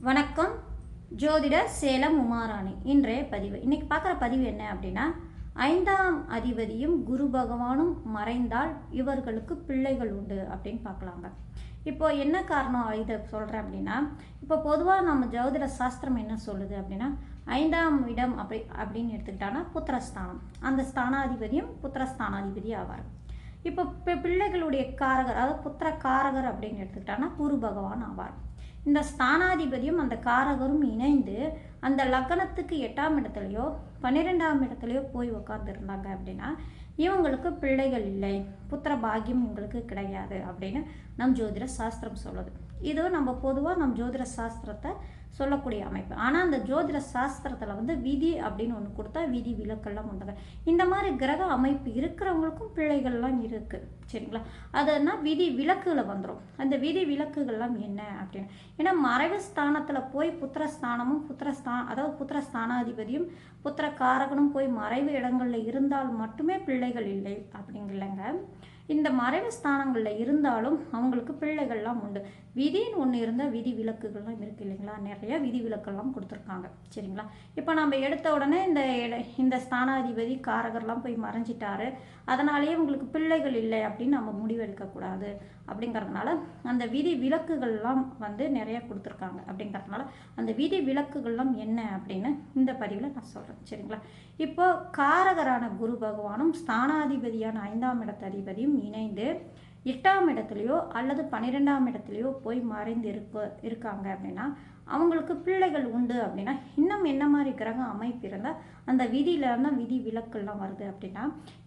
வணக்கம். ஜோதிடர் சேலம் உமாராணி. இன்றைய பதிவு இன்னைக்கு பார்க்குற பதிவு என்ன அப்படின்னா, 5ஆம் அதிபதியும் குரு பகவானும் மறைந்தால் இவர்களுக்கு பிள்ளைகள் உண்டு அப்படின்னு பார்க்கலாங்க. இப்போ என்ன காரணம் இதை சொல்கிறேன் அப்படின்னா, இப்போ பொதுவாக நம்ம ஜோதிட சாஸ்திரம் என்ன சொல்லுது அப்படின்னா, 5ஆம் இடம் அப்படின்னு எடுத்துக்கிட்டாங்கன்னா புத்திரஸ்தானம். அந்த ஸ்தானாதிபதியும் புத்திரஸ்தானாதிபதி ஆவார். இப்போ பிள்ளைகளுடைய காரகர், அதாவது புத்திர காரகர் அப்படின்னு எடுத்துக்கிட்டாங்கன்னா குரு பகவான் ஆவார். இந்த ஸ்தானாதிபதியும் அந்த காரகரும் இணைந்து அந்த லக்னத்துக்கு 8ஆம் இடத்துலையோ 12ஆம் இடத்துலையோ போய் உட்காந்துருந்தாங்க அப்படின்னா இவங்களுக்கு பிள்ளைகள் இல்லை, புத்திர பாக்கியம் இவங்களுக்கு கிடையாது அப்படின்னு நம் ஜோதிட சாஸ்திரம் சொல்லுது. இது நம்ம பொதுவாக நம் ஜோதிட சாஸ்திரத்தை சொல்லக்கூடிய அமைப்பு. ஆனால் அந்த ஜோதிட சாஸ்திரத்தில் விதி அப்படின்னு ஒன்று கொடுத்தா விதி விலக்கெல்லாம் உண்டுங்க. இந்த மாதிரி கிரக அமைப்பு இருக்கிறவங்களுக்கும் பிள்ளைகள்லாம் இருக்குது, சரிங்களா? அதுனா விதி விலக்குகளை வந்துடும். அந்த விதி விலக்குகள்லாம் என்ன அப்படின்னு, ஏன்னா மறைவு ஸ்தானத்தில் போய் புத்திரஸ்தானமும் அதாவது புத்திரஸ்தானாதிபதியும் புத்திர காரகனும் போய் மறைவு இடங்களில் இருந்தால் மட்டுமே பிள்ளைகள் இல்லை அப்படிங்கலங்க. இந்த மறைவு ஸ்தானங்களில் இருந்தாலும் அவங்களுக்கு பிள்ளைகள்லாம் உண்டு. விதின்னு ஒன்று இருந்தால் விதி விலக்குகள்லாம் இருக்குது இல்லைங்களா? நிறைய விதி விலக்கெல்லாம் கொடுத்துருக்காங்க, சரிங்களா? இப்போ நம்ம எடுத்த உடனே இந்த ஸ்தானாதிபதி காரகர்லாம் போய் மறைஞ்சிட்டாரு, அதனாலேயே உங்களுக்கு பிள்ளைகள் இல்லை அப்படின்னு நம்ம முடிவெடுக்கக்கூடாது. அப்படிங்கிறதுனால அந்த விதி விலக்குகள்லாம் நிறைய கொடுத்துருக்காங்க. அப்படிங்கிறதுனால அந்த விதி விலக்குகள்லாம் என்ன அப்படின்னு இந்த பதிவில் நான் சொல்கிறேன், சரிங்களா? இப்போ காரகரான குரு பகவானும் ஸ்தானாதிபதியான 5ஆம் இடத்து அதிபதியும் இணைந்து 8ஆம் இடத்துலையோ அல்லது 12ஆம் இடத்துலையோ போய் மறைந்து இருக்காங்க அப்படின்னா அவங்களுக்கு பிள்ளைகள் உண்டு. அப்படின்னா இன்னும் என்ன மாதிரி கிரக அமைப்பு இருந்தால் அந்த விதியில விதி விலக்கெல்லாம் வருது அப்படின்னா,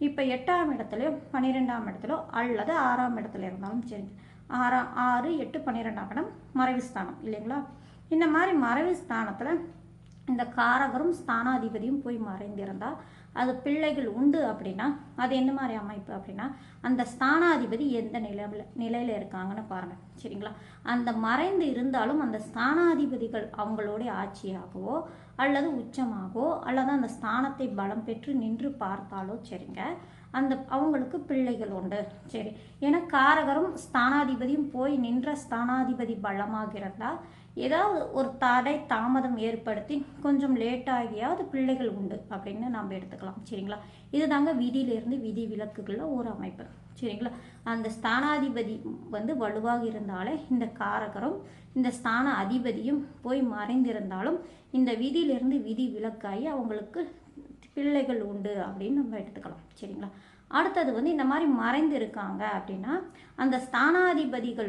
இப்போ 8ஆம் இடத்துலையோ 12ஆம் இடத்துலையோ அல்லது 6ஆம் இடத்துல இருந்தாலும் சரி, 6, 8, 12ஆம் இடம் மறைவு ஸ்தானம் இல்லைங்களா? இந்த மாதிரி மறைவு ஸ்தானத்தில் இந்த காரகரும் ஸ்தானாதிபதியும் போய் மறைந்திருந்தால் அது பிள்ளைகள் உண்டு. அப்படின்னா அது என்ன மாதிரி அமைப்பு அப்படின்னா, அந்த ஸ்தானாதிபதி எந்த நிலையில் இருக்காங்கன்னு பாருங்கள், சரிங்களா? அந்த மறைந்து இருந்தாலும் அந்த ஸ்தானாதிபதிகள் அவங்களுடைய ஆட்சியாகவோ அல்லது உச்சமாகவோ அல்லது அந்த ஸ்தானத்தை பலம் பெற்று நின்று பார்த்தாலோ சரிங்க, அவங்களுக்கு பிள்ளைகள் உண்டு. சரி, ஏன்னா காரகரும் ஸ்தானாதிபதியும் போய் நின்ற ஸ்தானாதிபதி பலமாக இருந்தால் ஏதாவது ஒரு தடை தாமதம் ஏற்படுத்தி கொஞ்சம் லேட்டாகியாவது பிள்ளைகள் உண்டு அப்படின்னு நம்ம எடுத்துக்கலாம், சரிங்களா? இதுதாங்க விதியிலிருந்து விதி விலக்குகளில் ஒரு அமைப்பு, சரிங்களா? அந்த ஸ்தானாதிபதி வலுவாக இருந்தாலே இந்த காரகரும் இந்த ஸ்தான அதிபதியும் போய் மறைந்திருந்தாலும் இந்த விதியிலிருந்து விதி விலக்காகி அவங்களுக்கு பிள்ளைகள் உண்டு அப்படின்னு நம்ம எடுத்துக்கலாம், சரிங்களா? அடுத்தது இந்த மாதிரி மறைந்து இருக்காங்க அப்படின்னா அந்த ஸ்தானாதிபதிகள்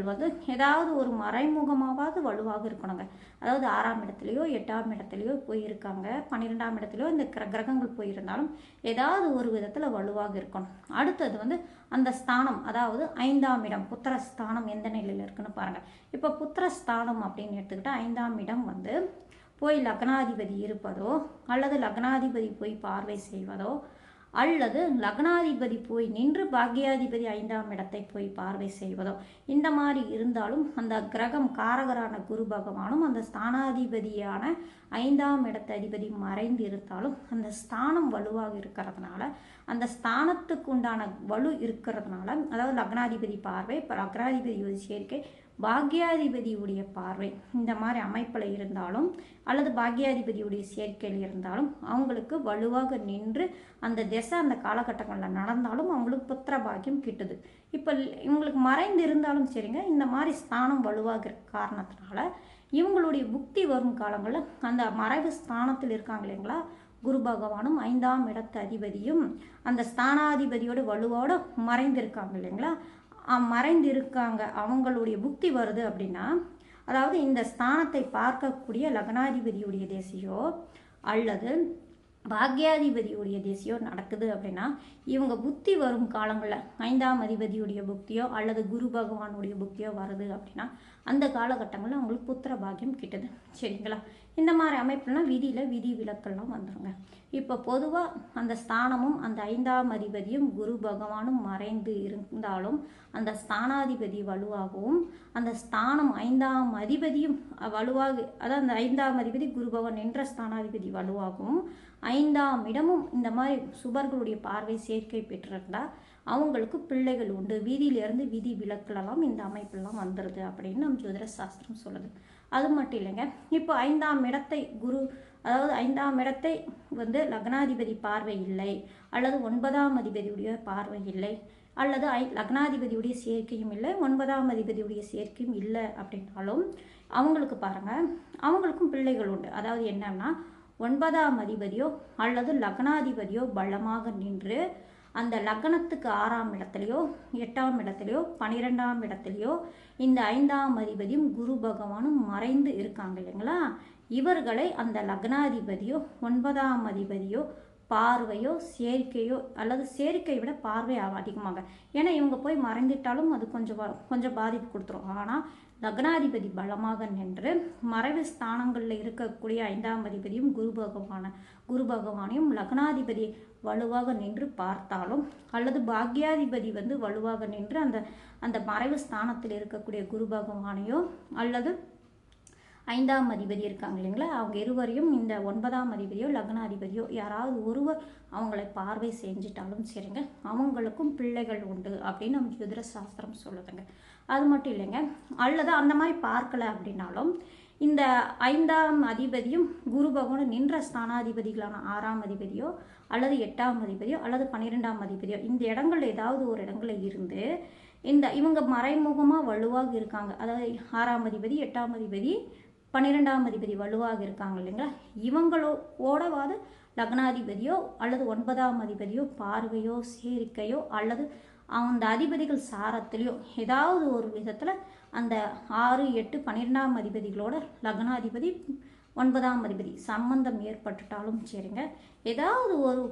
ஏதாவது ஒரு மறைமுகமாவது வலுவாக இருக்கணுங்க. அதாவது 6ஆம் இடத்துலையோ 8ஆம் இடத்துலையோ போயிருக்காங்க, 12ஆம் இடத்துலையோ இந்த கிரகங்கள் போயிருந்தாலும் ஏதாவது ஒரு விதத்தில் வலுவாக இருக்கணும். அடுத்தது அந்த ஸ்தானம், அதாவது 5ஆம் இடம் புத்திரஸ்தானம் எந்த நிலையில் இருக்குன்னு பாருங்கள். இப்போ புத்திரஸ்தானம் அப்படின்னு எடுத்துக்கிட்டால் 5ஆம் இடம் போய் லக்னாதிபதி இருப்பதோ அல்லது லக்னாதிபதி போய் பார்வை செய்வதோ அல்லது லக்னாதிபதி போய் நின்று பாக்யாதிபதி 5ஆம் இடத்தை போய் பார்வை செய்வதோ இந்த மாதிரி இருந்தாலும் அந்த கிரகம் காரகரான குரு பகவானும் அந்த ஸ்தானாதிபதியான 5ஆம் இடத்து அதிபதி மறைந்து இருந்தாலும் அந்த ஸ்தானம் வலுவாக இருக்கிறதுனால, அந்த ஸ்தானத்துக்கு உண்டான வலு இருக்கிறதுனால, அதாவது லக்னாதிபதி பார்வை, லக்னாதிபதி சேர்க்கை, பாக்யாதிபதியுடைய பார்வை இந்த மாதிரி அமைப்பில் இருந்தாலும் அல்லது பாக்யாதிபதியுடைய சேர்க்கையில் இருந்தாலும் அவங்களுக்கு வலுவாக நின்று அந்த திசை அந்த காலகட்டங்களில் நடந்தாலும் அவங்களுக்கு புத்திர பாக்கியம் கிட்டுது. இப்போ இவங்களுக்கு மறைந்து இருந்தாலும் சரிங்க, இந்த மாதிரி ஸ்தானம் வலுவாக காரணத்தினால இவங்களுடைய புக்தி வரும் காலங்களில் அந்த மறைவு ஸ்தானத்தில் இருக்காங்க இல்லைங்களா, குரு பகவானும் 5ஆம் இடத்து அதிபதியும் அந்த ஸ்தானாதிபதியோட வலுவோடு மறைந்திருக்காங்க இல்லைங்களா, மறைந்திருக்காங்க, அவங்களுடைய புக்தி வருது அப்படின்னா, அதாவது இந்த ஸ்தானத்தை பார்க்கக்கூடிய லக்னாதிபதியுடைய தேசியோ அல்லது பாக்யாதிபதியுடைய தேசியோ நடக்குது அப்படின்னா இவங்க புத்தி வரும் காலங்களில் 5ஆம் அதிபதியுடைய புக்தியோ அல்லது குரு பகவானுடைய புக்தியோ வருது அப்படின்னா அந்த காலகட்டங்களில் அவங்களுக்கு புத்திர பாக்கியம் கிட்டுது, சரிங்களா? இந்த மாதிரி அமைப்புலாம் விதியில் விதி விலக்கெல்லாம் வந்துடுங்க. இப்போ பொதுவாக அந்த ஸ்தானமும் அந்த 5ஆம் அதிபதியும் குரு பகவானும் மறைந்து இருந்தாலும் அந்த ஸ்தானாதிபதி வலுவாகவும் அந்த ஸ்தானம் 5ஆம் அதிபதியும் வலுவாக, அதாவது அந்த 5ஆம் அதிபதி குரு பகவான் நின்ற ஸ்தானாதிபதி வலுவாகவும் 5ஆம் இடமும் இந்த மாதிரி சுபர்களுடைய பார்வை சேர்க்கை பெற்றிருந்தால் அவங்களுக்கு பிள்ளைகள் உண்டு. விதியிலிருந்து விதி விலக்குலலாம் இந்த அமைப்பெல்லாம் வந்துடுது அப்படின்னு நம்ம ஜோதிட சாஸ்திரம் சொல்லுது. அது மட்டும் இல்லைங்க. இப்போ 5ஆம் இடத்தை குரு, அதாவது 5ஆம் இடத்தை வந்து லக்னாதிபதி பார்வை இல்லை, அல்லது 9ஆம் அதிபதியுடைய பார்வை இல்லை, அல்லது லக்னாதிபதியுடைய சேர்க்கையும் இல்லை, 9ஆம் அதிபதியுடைய சேர்க்கையும் இல்லை அப்படின்னாலும் அவங்களுக்கு பாருங்கள், அவங்களுக்கும் பிள்ளைகள் உண்டு. அதாவது என்னன்னா 9ஆம் அதிபதியோ அல்லது லக்னாதிபதியோ பலமாக நின்று அந்த லக்னத்துக்கு 6ஆம் இடத்துலையோ 8ஆம் இடத்துலையோ 12ஆம் இடத்துலையோ இந்த 5ஆம் அதிபதியும் குரு பகவானும் மறைந்து இருக்காங்க இல்லைங்களா, இவர்களை அந்த லக்னாதிபதியோ 9ஆம் அதிபதியோ பார்வையோ சேர்க்கையோ, அல்லது சேர்க்கையை விட பார்வை அதிகமாக, ஏன்னா இவங்க போய் மறைந்துட்டாலும் அது கொஞ்சம் பாதிப்பு கொடுத்துரும். ஆனால் லக்னாதிபதி பலமாக நின்று மறைவு ஸ்தானங்களில் இருக்கக்கூடிய 5ஆம் அதிபதியும் குரு பகவானையும் லக்னாதிபதி வலுவாக நின்று பார்த்தாலும், அல்லது பாக்யாதிபதி வந்து வலுவாக நின்று அந்த மறைவு ஸ்தானத்தில் இருக்கக்கூடிய குரு பகவானையோ அல்லது 5ஆம் அதிபதி இருக்காங்க இல்லைங்களா, அவங்க இருவரையும் இந்த 9ஆம் அதிபதியோ லக்னாதிபதியோ யாராவது ஒருவர் அவங்களை பார்வை செஞ்சிட்டாலும் சரிங்க, அவங்களுக்கும் பிள்ளைகள் உண்டு அப்படின்னு நம்ம ஜோதிட சாஸ்திரம் சொல்லுதுங்க. அது மட்டும் இல்லைங்க, அல்லது அந்த மாதிரி பார்க்கல அப்படின்னாலும் இந்த 5ஆம் அதிபதியும் குரு பகவானும் நின்ற ஸ்தானாதிபதிகளான 6ஆம் அதிபதியோ அல்லது 8ஆம் அதிபதியோ அல்லது 12ஆம் அதிபதியோ இந்த இடங்கள்ல ஏதாவது ஒரு இடங்களில் இருந்து இவங்க மறைமுகமாக வலுவாக இருக்காங்க, அதாவது 6ஆம் அதிபதி 8ஆம் அதிபதி 12ஆம் அதிபதி வலுவாக இருக்காங்க இல்லைங்களா, இவங்களோடவாது லக்னாதிபதியோ அல்லது 9ஆம் அதிபதியோ பார்வையோ சேர்க்கையோ அல்லது அந்த அதிபதிகள் சாரத்திலையோ ஏதாவது ஒரு விதத்தில் அந்த 6, 8, 12ஆம் அதிபதிகளோட லக்னாதிபதி 9ஆம் அதிபதி சம்பந்தம் ஏற்பட்டுட்டாலும் சரிங்க, ஏதாவது ஒரு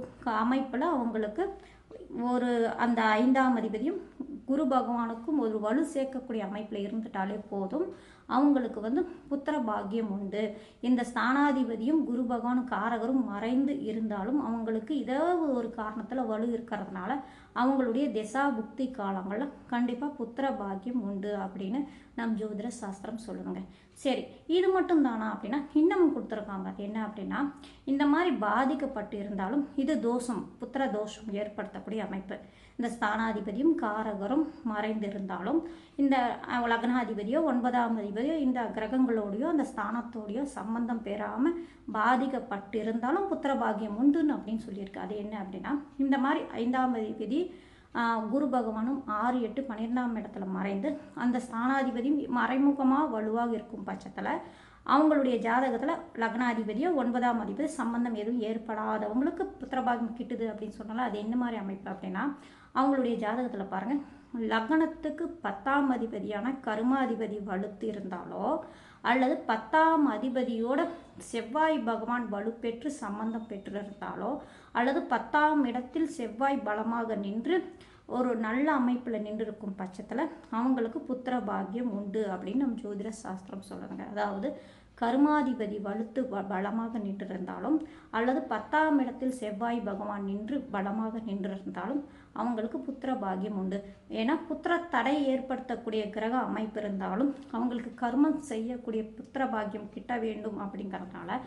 அமைப்பில் அவங்களுக்கு ஒரு அந்த 5ஆம் அதிபதியும் குரு பகவானுக்கும் ஒரு வலு சேர்க்கக்கூடிய அமைப்பில் இருந்துட்டாலே போதும், அவங்களுக்கு வந்து புத்திர பாக்கியம் உண்டு. இந்த ஸ்தானாதிபதியும் குரு பகவான் காரகரும் மறைந்து இருந்தாலும் அவங்களுக்கு ஏதாவது ஒரு காரணத்தில் வலு இருக்கிறதுனால அவங்களுடைய திசா புக்தி காலங்களில் கண்டிப்பாக புத்திர பாக்கியம் உண்டு அப்படின்னு நம் ஜோதிட சாஸ்திரம் சொல்லுங்க. சரி, இது மட்டும் தானா அப்படின்னா இன்னமும் கொடுத்துருக்காங்க. என்ன அப்படின்னா, இந்த மாதிரி பாதிக்கப்பட்டு இருந்தாலும் இது தோஷம், புத்திர தோஷம் ஏற்படுத்தக்கூடிய அமைப்பு. இந்த ஸ்தானாதிபதியும் காரகரும் மறைந்திருந்தாலும் இந்த லக்னாதிபதியோ 9ஆம் அதிபதியோ இந்த கிரகங்களோடையோ அந்த ஸ்தானத்தோடையோ சம்பந்தம் பெறாமல் பாதிக்கப்பட்டிருந்தாலும் புத்திர பாக்கியம் உண்டுன்னு அப்படின்னு சொல்லியிருக்கு. அது என்ன அப்படின்னா, இந்த மாதிரி 5ஆம் அதிபதி குரு பகவானும் 6, 8, 12ஆம் இடத்துல மறைந்து அந்த ஸ்தானாதிபதியும் மறைமுகமாக வலுவாக இருக்கும் பட்சத்தில் அவங்களுடைய ஜாதகத்தில் லக்னாதிபதியோ 9ஆம் அதிபதி சம்பந்தம் எதுவும் ஏற்படாதவங்களுக்கு புத்திரபாகியம் கிட்டுது அப்படின்னு சொன்னாலும் அது என்ன மாதிரி அமைப்பு அப்படின்னா, அவங்களுடைய ஜாதகத்தில் பாருங்கள், லக்னத்துக்கு 10ஆம் அதிபதியான கர்மாதிபதி வலுத்து இருந்தாலோ அல்லது 10ஆம் அதிபதியோட செவ்வாய் பகவான் வலுப்பெற்று சம்பந்தம் பெற்றிருந்தாலோ அல்லது 10ஆம் இடத்தில் செவ்வாய் பலமாக நின்று ஒரு நல்ல அமைப்பில் நின்று இருக்கும் பட்சத்தில் அவங்களுக்கு புத்திர பாக்கியம் உண்டு அப்படின்னு நம்ம ஜோதிட சாஸ்திரம் சொல்லுதுங்க. அதாவது கர்மாதிபதி வலுத்து பலமாக நின்றிருந்தாலும் அல்லது 10ஆம் இடத்தில் செவ்வாய் பகவான் நின்று பலமாக நின்றிருந்தாலும் அவங்களுக்கு புத்திர பாக்கியம் உண்டு. ஏன்னா புத்திர தடை ஏற்படுத்தக்கூடிய கிரக அமைப்பு இருந்தாலும் அவங்களுக்கு கர்மம் செய்யக்கூடிய புத்திர பாக்கியம் கிட்ட வேண்டும் அப்படிங்கிறதுனால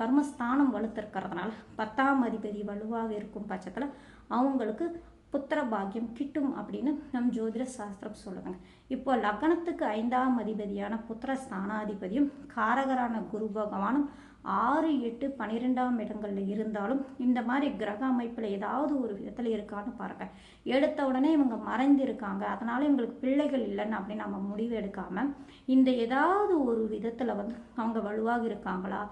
கர்மஸ்தானம் வலுத்திருக்கிறதுனால 10ஆம் அதிபதி வலுவாக இருக்கும் பட்சத்தில் அவங்களுக்கு புத்திர பாக்கியம் கிட்டும் அப்படின்னு நம் ஜோதிட சாஸ்திரம் சொல்லுவாங்க. இப்போ லக்னத்துக்கு 5ஆம் அதிபதியான புத்திர ஸ்தானாதிபதியும் காரகரான குரு பகவானும் 6, 8, 12ஆம் இடங்களில் இருந்தாலும் இந்த மாதிரி கிரக அமைப்பில் ஏதாவது ஒரு விதத்தில் இருக்கான்னு பாருங்க. எடுத்த உடனே இவங்க மறைந்திருக்காங்க, அதனால இவங்களுக்கு பிள்ளைகள் இல்லைன்னு அப்படின்னு நம்ம முடிவு எடுக்காமல் இந்த ஏதாவது ஒரு விதத்தில் வந்து அவங்க வலுவாக இருக்காங்களா,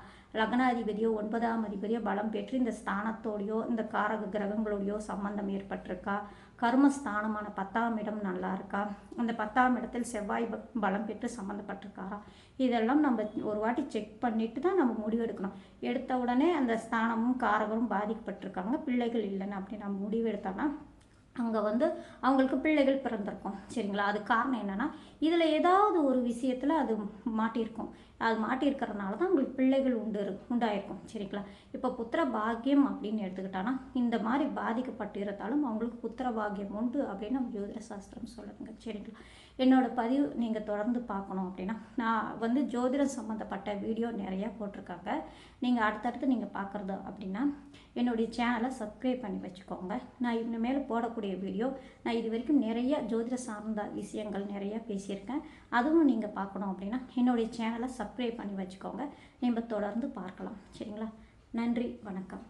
லக்னாதிபதியோ 9ஆம் அதிபதியோ பலம் பெற்று இந்த ஸ்தானத்தோடையோ இந்த காரக கிரகங்களோடையோ சம்பந்தம் ஏற்பட்டிருக்கா, கர்மஸ்தானமான 10ஆம் இடம் நல்லா இருக்கா, அந்த 10ஆம் இடத்தில் செவ்வாய் பலம் பெற்று சம்மந்தப்பட்டிருக்காரா, இதெல்லாம் நம்ம ஒரு வாட்டி செக் பண்ணிட்டு தான் நம்ம முடிவு எடுக்கணும். எடுத்த உடனே அந்த ஸ்தானமும் காரகமும் பாதிக்கப்பட்டிருக்காங்க, பிள்ளைகள் இல்லைன்னு அப்படி நம்ம முடிவு எடுத்தோம்னா அங்கே வந்து அவங்களுக்கு பிள்ளைகள் பிறந்திருக்கும். சரிங்களா, அது காரணம் என்னென்னா இதில் ஏதாவது ஒரு விஷயத்தில் அது மாட்டியிருக்கும். அது மாட்டியிருக்கிறதுனால தான் உங்களுக்கு பிள்ளைகள் உண்டாயிருக்கும். சரிங்களா, இப்போ புத்திர பாக்கியம் அப்படின்னு எடுத்துக்கிட்டான்னா இந்த மாதிரி பாதிக்கப்பட்டு இருந்தாலும் அவங்களுக்கு புத்திர பாக்கியம் உண்டு அப்படின்னு நம்ம ஜோதிட சாஸ்திரம் சொல்லுதுங்க. சரிங்களா, என்னோடய பதிவு நீங்கள் தொடர்ந்து பார்க்கணும் அப்படின்னா நான் வந்து ஜோதிடம் சம்மந்தப்பட்ட வீடியோ நிறையா போட்டிருக்காங்க. நீங்கள் அடுத்தடுத்து நீங்கள் பார்க்குறது அப்படின்னா என்னுடைய சேனலை சப்ஸ்கிரைப் பண்ணி வச்சுக்கோங்க. நான் இனிமேல் போடக்கூடிய வீடியோ நான் இது வரைக்கும் நிறைய ஜோதிட சார்ந்த விஷயங்கள் நிறையா பேசியிருக்கேன். அதுவும் நீங்கள் பார்க்கணும் அப்படின்னா என்னுடைய சேனலை சப்ஸ்கிரைப் பண்ணி வச்சுக்கோங்க. நம்ம தொடர்ந்து பார்க்கலாம். சரிங்களா? நன்றி, வணக்கம்.